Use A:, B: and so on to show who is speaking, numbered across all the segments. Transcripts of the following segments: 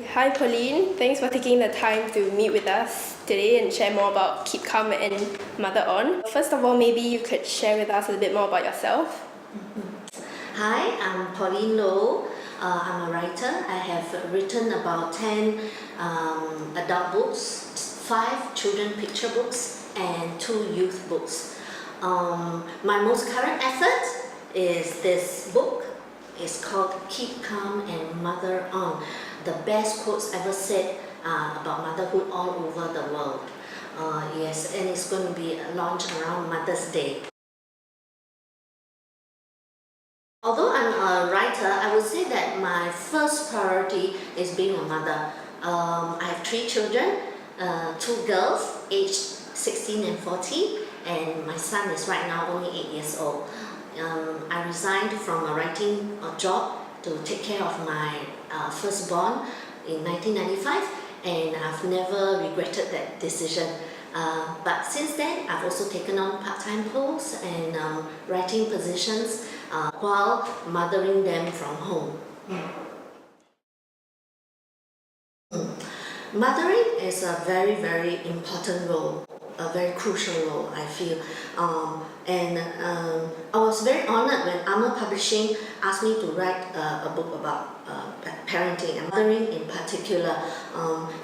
A: Hi Pauline, thanks for taking the time to meet with us today and share more about Keep Calm and Mother On. First of all, maybe you could share with us a little bit more about yourself.
B: Hi, I'm Pauline Low. I'm a writer. I have written about 10 adult books, 5 children picture books, and 2 youth books. My most current effort is this book. It's called Keep Calm and Mother On. The best quotes ever said about motherhood all over the world. Yes, and it's going to be launched around Mother's Day. Although I'm a writer, I would say that my first priority is being a mother. I have 3 children, 2 girls aged 16 and 14, and my son is right now only 8 years old. I resigned from a writing job to take care of my firstborn in 1995, and I've never regretted that decision. But since then, I've also taken on part-time posts and writing positions while mothering them from home. Mothering is a very, very important role, a very crucial role, I feel. I was very honored when Armour Publishing asked me to write a book about parenting and mothering in particular.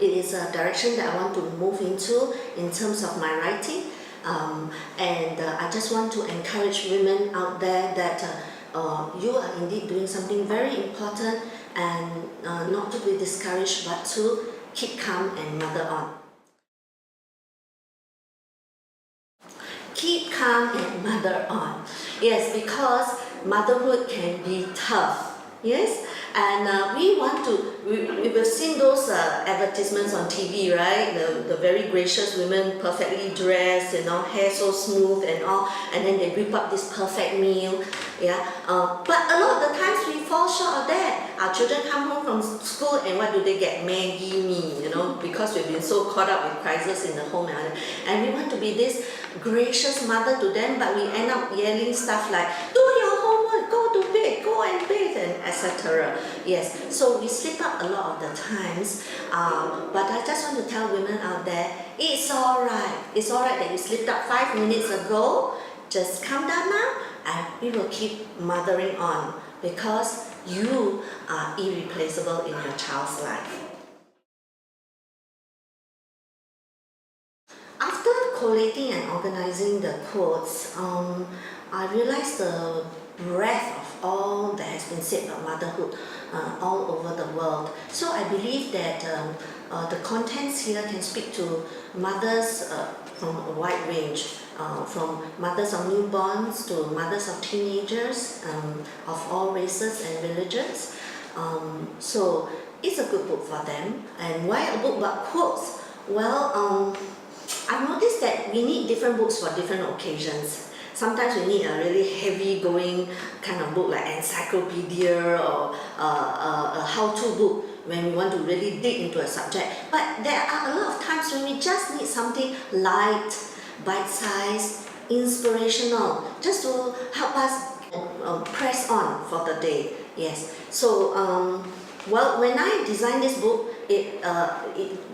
B: It is a direction that I want to move into in terms of my writing. I just want to encourage women out there that you are indeed doing something very important, and not to be discouraged, but to keep calm and mother on. Keep calm and mother on. Yes, because motherhood can be tough. Yes, and we've seen those advertisements on TV, right? The very gracious women, perfectly dressed, hair so smooth and all, and then they whip up this perfect meal. Yeah, but a lot of the times we fall short of that. Our children come home from school and what do they get? Maggie mee, because we've been so caught up with crisis in the home, and we want to be this gracious mother to them, but we end up yelling stuff like, do your homework, go to bed, go and bathe, and etc. Yes, so we slip up a lot of the times, but I just want to tell women out there, it's alright. It's alright that you slipped up 5 minutes ago. Just calm down now, and we will keep mothering on, because you are irreplaceable in your child's life. After collating and organizing the quotes, I realized the breadth of all that has been said about motherhood all over the world. So I believe that the contents here can speak to mothers from a wide range, from mothers of newborns to mothers of teenagers, of all races and religions. So it's a good book for them. And why a book about quotes? Well, I've noticed that we need different books for different occasions. Sometimes we need a really heavy-going kind of book like encyclopedia or a how-to book when we want to really dig into a subject. But there are a lot of times when we just need something light, bite-sized, inspirational, just to help us press on for the day. Yes. So, well, when I designed this book,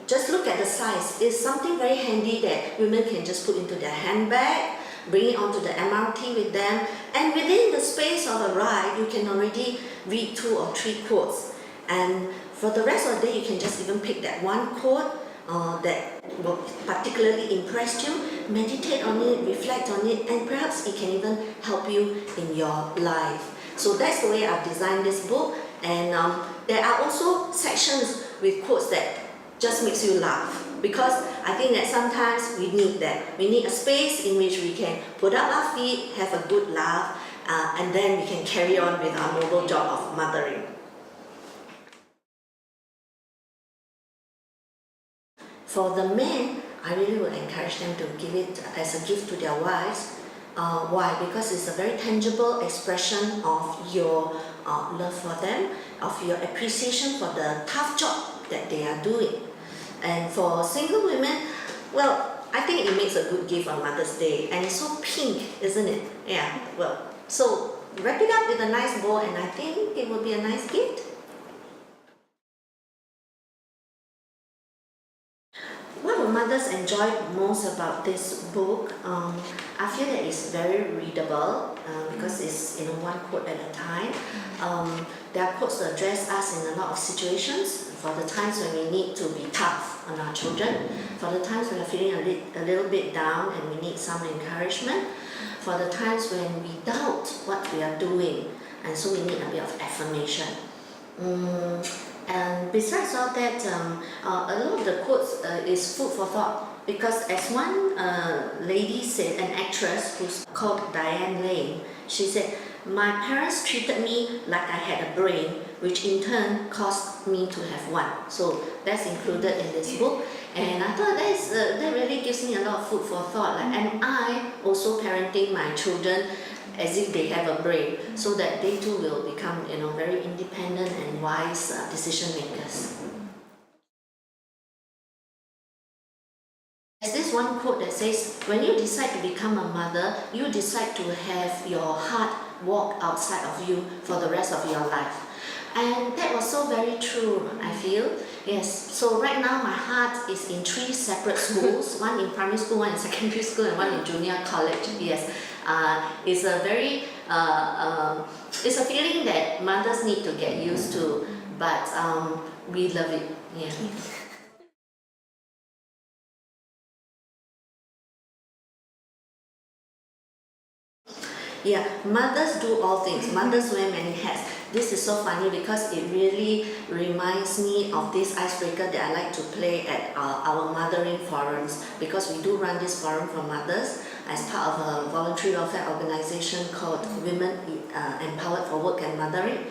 B: just look at the size. It's something very handy that women can just put into their handbag, bring it onto the MRT with them, and within the space of a ride, you can already read 2 or 3 quotes. And for the rest of the day, you can just even pick that one quote that will particularly impress you, meditate on it, reflect on it, and perhaps it can even help you in your life. So that's the way I've designed this book. And there are also sections with quotes that just makes you laugh, because I think that sometimes we need that. We need a space in which we can put up our feet, have a good laugh, and then we can carry on with our noble job of mothering. For the men, I really would encourage them to give it as a gift to their wives. Why? Because it's a very tangible expression of your love for them, of your appreciation for the tough job that they are doing. And for single women, well, I think it makes a good gift on Mother's Day. And it's so pink, isn't it? Yeah, well, so wrap it up with a nice bow, and I think it will be a nice gift. enjoyed most about this book, I feel that it's very readable because it's one quote at a time. There are quotes that address us in a lot of situations, for the times when we need to be tough on our children, for the times when we're feeling a little bit down and we need some encouragement, for the times when we doubt what we are doing and so we need a bit of affirmation. And besides all that, a lot of the quotes is food for thought, because as one lady said, an actress who's called Diane Lane, she said, "My parents treated me like I had a brain, which in turn caused me to have one." So that's included in this book, and I thought that really gives me a lot of food for thought. Like, am I also parenting my children as if they have a brain, so that they too will become very independent and wise decision makers. There's this one quote that says, when you decide to become a mother, you decide to have your heart walk outside of you for the rest of your life. And that was so very true, I feel. Yes, so right now my heart is in 3 separate schools, one in primary school, one in secondary school, and one in junior college. Yes, it's a very, it's a feeling that mothers need to get used to, but we love it. Yeah. Yeah, mothers do all things. Mothers wear many hats. This is so funny because it really reminds me of this icebreaker that I like to play at our mothering forums, because we do run this forum for mothers as part of a voluntary welfare organization called Women Empowered for Work and Mothering.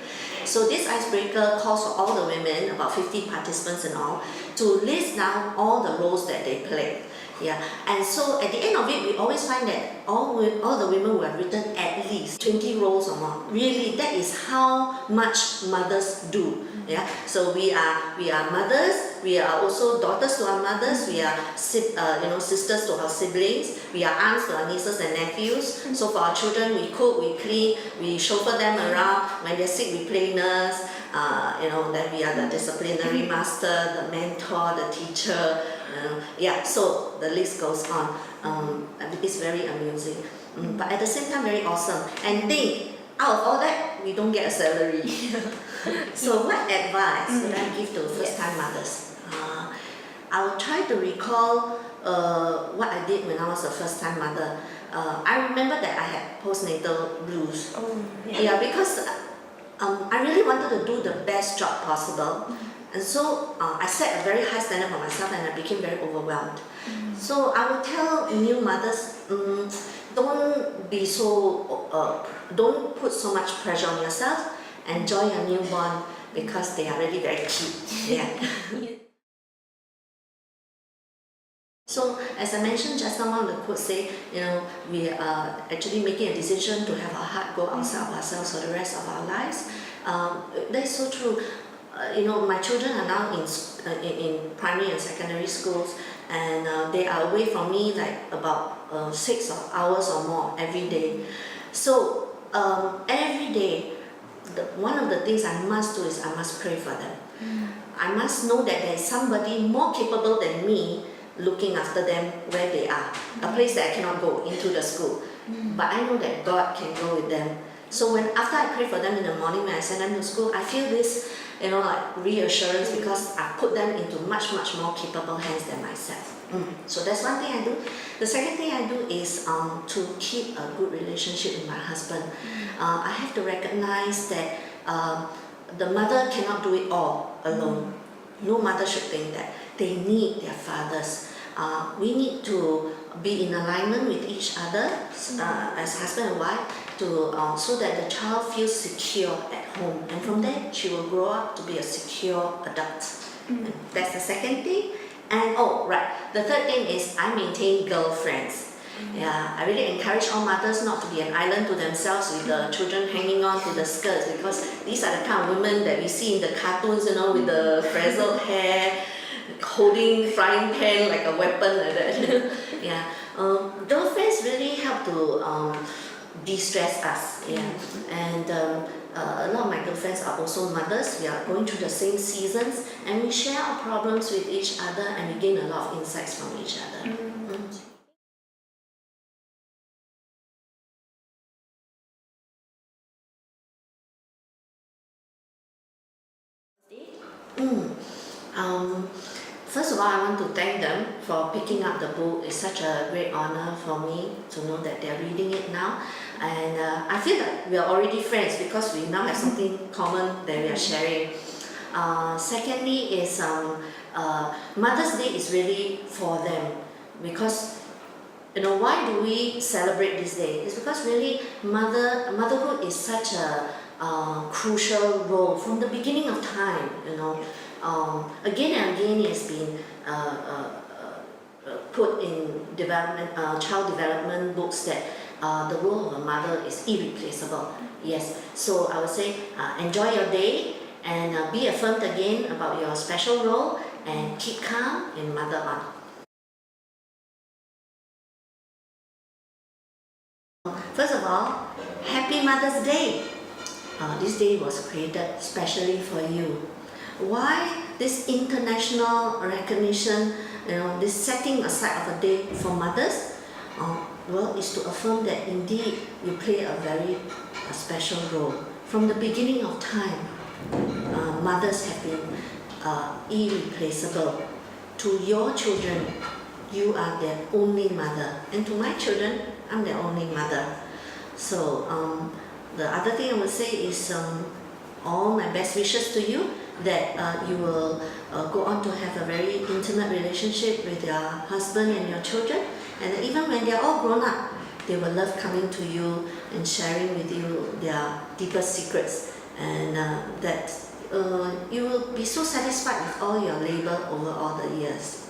B: So this icebreaker calls for all the women, about 50 participants and all, to list down all the roles that they play. Yeah, and so at the end of it, we always find that all the women who have written at least 20 roles or more. Really, that is how much mothers do. Yeah, so we are mothers. We are also daughters to our mothers. We are sisters to our siblings. We are aunts to our nieces and nephews. So for our children, we cook, we clean, we chauffeur them around. When they're sick, we play nurse. Then we are the disciplinary master, the mentor, the teacher. Yeah, so the list goes on. It's very amusing, but at the same time very awesome. And think, out of all that, we don't get a salary. So what advice would I give to first-time mothers? I will try to recall what I did when I was a first-time mother. I remember that I had postnatal blues. Yeah, because I really wanted to do the best job possible. And so I set a very high standard for myself, and I became very overwhelmed. So I would tell new mothers, don't put so much pressure on yourself. Enjoy your newborn, because they are really very cute. Yeah. So as I mentioned just now, one of the quotes say, we are actually making a decision to have our heart go outside of ourselves for the rest of our lives. That is so true. My children are now in primary and secondary schools, and they are away from me like about 6 hours or more every day. So every day, one of the things I must do is I must pray for them. I must know that there is somebody more capable than me looking after them where they are, a place that I cannot go, into the school. But I know that God can go with them. So after I pray for them in the morning when I send them to school, I feel this like reassurance, because I put them into much, much more capable hands than myself. So that's one thing I do. The second thing I do is to keep a good relationship with my husband. I have to recognize that the mother cannot do it all alone. No mother should think that. They need their fathers. We need to be in alignment with each other as husband and wife, so that the child feels secure at home, and from there she will grow up to be a secure adult. That's the second thing. And the third thing is I maintain girlfriends. Yeah, I really encourage all mothers not to be an island to themselves with the children hanging on to the skirts, because these are the kind of women that we see in the cartoons, with the frazzled hair, holding frying pan like a weapon like that. Yeah, girlfriends really help to de-stress us. Yeah, and a lot of my childhood friends are also mothers. We are going through the same seasons, and we share our problems with each other, and we gain a lot of insights from each other. First of all, I want to thank them for picking up the book. It's such a great honor for me to know that they're reading it now. And I feel that we are already friends because we now have something common that we are sharing. Secondly is Mother's Day is really for them, because why do we celebrate this day? It's because really motherhood is such a crucial role from the beginning of time. Again and again it has been put in child development books that the role of a mother is irreplaceable. Yes, so I would say enjoy your day and be affirmed again about your special role, and keep calm and mother on. First of all, Happy Mother's Day! This day was created specially for you. Why this international recognition, this setting aside of a day for mothers? Well, is to affirm that indeed you play a very special role. From the beginning of time, mothers have been irreplaceable. To your children, you are their only mother, and to my children, I'm their only mother. So the other thing I would say is all my best wishes to you, that you will go on to have a very intimate relationship with your husband and your children, and that even when they're all grown up, they will love coming to you and sharing with you their deepest secrets, and that you will be so satisfied with all your labor over all the years.